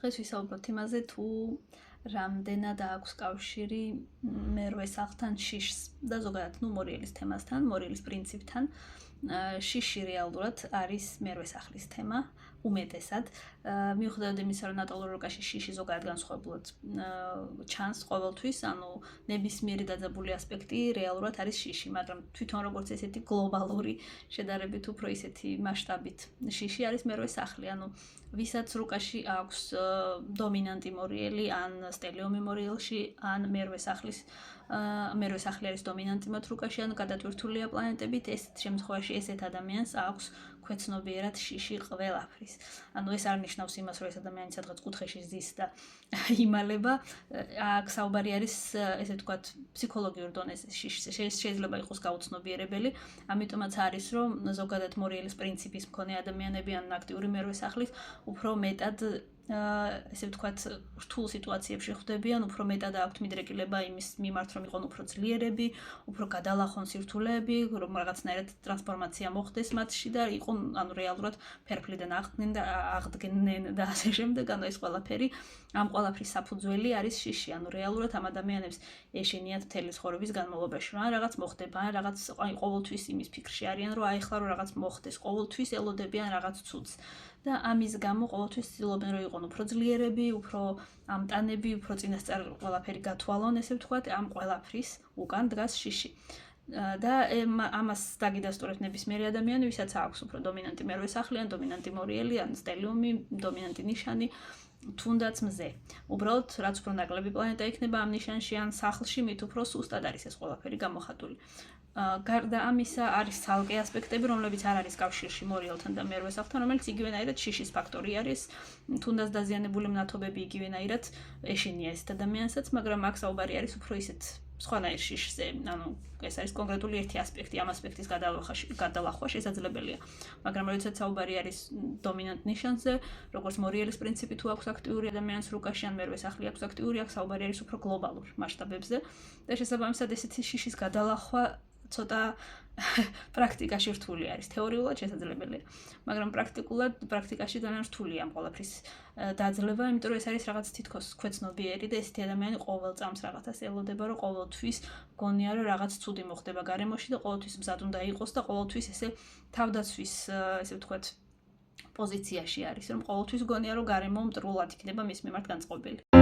დღეს ვისაუბროთ იმაზე, თუ რამდენად აქვს კავშირი მერვე სახლთან შიშს და ზოგადად მორიელის თემასთან, მორიელის პრინციპთან. შიში რეალურად არის მერვე სახლის თემა, უმეტესად. მიუხედავად იმისა, რომ ნატალურ რუკაში შიში ზოგადად განსხვავებულად ჩანს ყოველთვის, ანუ ნებისმიერი დაძაბული ასპექტი რეალურად არის შიში, მაგრამ თვითონ როგორც ესეთი გლობალური შედარებით უფრო ისეთი მასშტაბით შიში არის მერვე სახლი, ანუ ვისაც რუკაში აქვს დომინანტი მორიელი ან სტელიუმი მორიელში, ან მერვე სახლი არის დომინანტი მათ რუკაში, ან გადატვირთულია პლანეტებით, ეს შემთხვევაში ესეთ ადამიანს აქვს ქვეცნობიერად შიში ყველაფრის. ანუ ეს არ ნიშნავს იმას, რომ ეს ადამიანი სადღაც კუთხეში ზის და იმალება. აქ საუბარი არის, ესე ვთქვათ, ფსიქოლოგიურ დონეზე შეიძლება იყოს გაუცნობიერებელი, ამიტომაც არის, რომ ზოგადად მორიელის პრინციპის მქონე ადამიანები ან აქტიური მერვე სახლის უფრო მეტად ესე ვთქვათ, რთულ სიტუაციებში ხვდებიან, უფრო მეტად აქვთ მიდრეკილება იმის მიმართ, რომ იყვნენ უფრო ძლიერები, უფრო გადალახონ სირთულეები, რომ რაღაცნაირად ტრანსფორმაცია მოხდეს მათში და იყვნენ, ანუ რეალურად ფერფლიდან აღდგნენ და ასე შემდეგ, ანუ ეს ყველაფერი, ამ ყველაფრის საფუძველი არის შიში, ანუ რეალურად ამ ადამიანებს ეშინიათ მთელი ცხოვრების განმავლობაში, რომ რაღაც მოხდება, რაღაც ყოველთვის იმის ფიქრში არიან, რომ აიხლა რომ რაღაც მოხდეს, ყოველთვის ელოდებიან რაღაც ცუდს. და ამის გამო ყოველთვის ცდილობენ, რომ იყვნენ უფრო ძლიერები, უფრო ამტანები, უფრო წინასწარ ყველაფერი გათვალონ, ესე ვთქვათ, ამ ყველაფრის უკან დგას შიში. და ამას დაგიდასტურებს ნებისმიერი ადამიანი, ვისაც აქვს უფრო დომინანტი მერვე სახლი, ან დომინანტი მორიელი, ან სტელიუმი, დომინანტი ნიშანი, თუნდაც მზე. უბრალოდ, რაც უფრო ნაკლები პლანეტა იქნება ამ ნიშანში ან სახლში, მით უფრო სუსტად არის ეს ყველაფერი გამოხატული. გარდა ამისა არის ცალკე ასპექტები, რომლებიც არ არის კავშირში მორიელთან და მერვე სახლთან, რომელიც იგივენაირად შიშის ფაქტორი არის, თუნდაც დაზიანებული მნათობები იგივენაირად ეშინია ესეთ ადამიანსაც, მაგრამ აქ საუბარი არის უფრო ისეთ სხვანაირ შიშზე, ანუ ეს არის კონკრეტული ერთი ასპექტი, ამ ასპექტის გადალახვა შესაძლებელია. მაგრამ როდესაც საუბარი არის დომინანტ ნიშანზე, როგორც მორიელის პრინციპი თუ აქვს აქტიური ადამიანს რუკაში ან მერვე სახლი აქვს აქტიური, აქ საუბარი არის უფრო გლობალურ მასშტაბებზე და შესაბამისად ესეთი შიშის გადალახვა ცოტა პრაქტიკაში რთული არის. თეორიულად შესაძლებელია, მაგრამ პრაქტიკაში ძალიან რთულია ამ ყველაფრის დაძლევა, იმიტომ რომ ეს არის რაღაც თითქოს ქვეცნობიერი და ესეთი ადამიანი ყოველ წამს რაღაცას ელოდება, რომ ყოველთვის გონია, რომ რაღაც ცუდი მოხდება გარემოში და ყოველთვის მზად უნდა იყოს და ყოველთვის ესე თავდაცვის, ესე ვთქვათ, პოზიციაში არის, რომ ყოველთვის გონია, რომ გარემო მტრულად იქნება მის მიმართ განწყობილი.